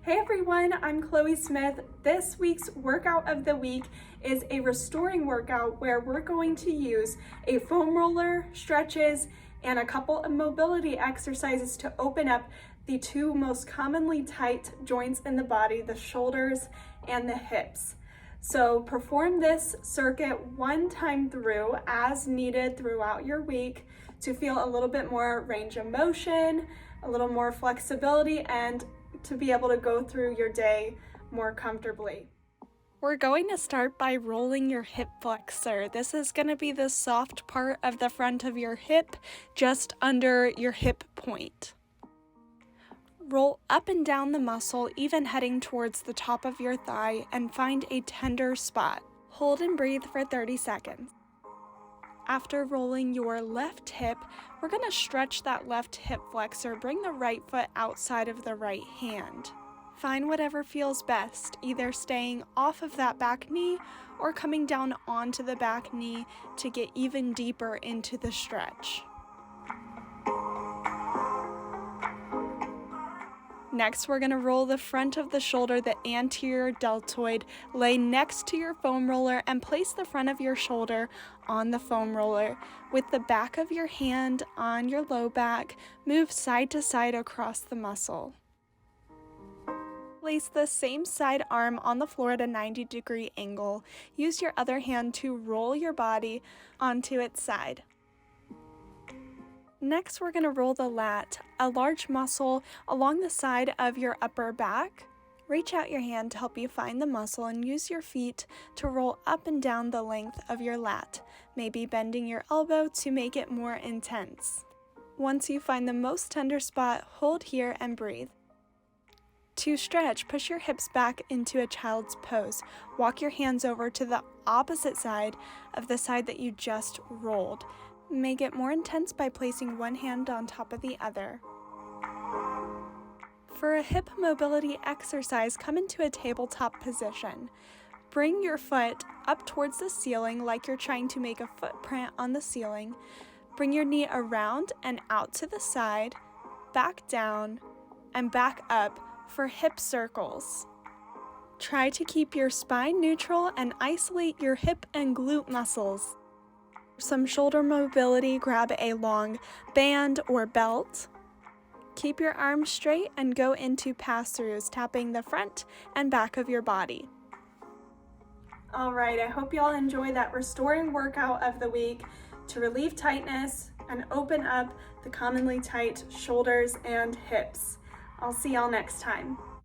Hey everyone, I'm Chloe Smith. This week's workout of the week is a restoring workout where we're going to use a foam roller, stretches, and a couple of mobility exercises to open up the two most commonly tight joints in the body, the shoulders and the hips. So perform this circuit one time through as needed throughout your week to feel a little bit more range of motion, a little more flexibility, and to be able to go through your day more comfortably. We're going to start by rolling your hip flexor. This is going to be the soft part of the front of your hip, just under your hip point. Roll up and down the muscle, even heading towards the top of your thigh, and find a tender spot. Hold and breathe for 30 seconds. After rolling your left hip, we're going to stretch that left hip flexor. Bring the right foot outside of the right hand. Find whatever feels best, either staying off of that back knee or coming down onto the back knee to get even deeper into the stretch. Next, we're going to roll the front of the shoulder, the anterior deltoid, lay next to your foam roller and place the front of your shoulder on the foam roller. With the back of your hand on your low back, move side to side across the muscle. Place the same side arm on the floor at a 90-degree angle. Use your other hand to roll your body onto its side. Next, we're going to roll the lat, a large muscle along the side of your upper back. Reach out your hand to help you find the muscle and use your feet to roll up and down the length of your lat, maybe bending your elbow to make it more intense. Once you find the most tender spot, hold here and breathe. To stretch, push your hips back into a child's pose. Walk your hands over to the opposite side of the side that you just rolled. Make it more intense by placing one hand on top of the other. For a hip mobility exercise, come into a tabletop position. Bring your foot up towards the ceiling like you're trying to make a footprint on the ceiling. Bring your knee around and out to the side, back down, and back up for hip circles. Try to keep your spine neutral and isolate your hip and glute muscles. Some shoulder mobility, grab a long band or belt. Keep your arms straight and go into Passthroughs, tapping the front and back of your body. All right, I hope y'all enjoy that restoring workout of the week to relieve tightness and open up the commonly tight shoulders and hips. I'll see y'all next time.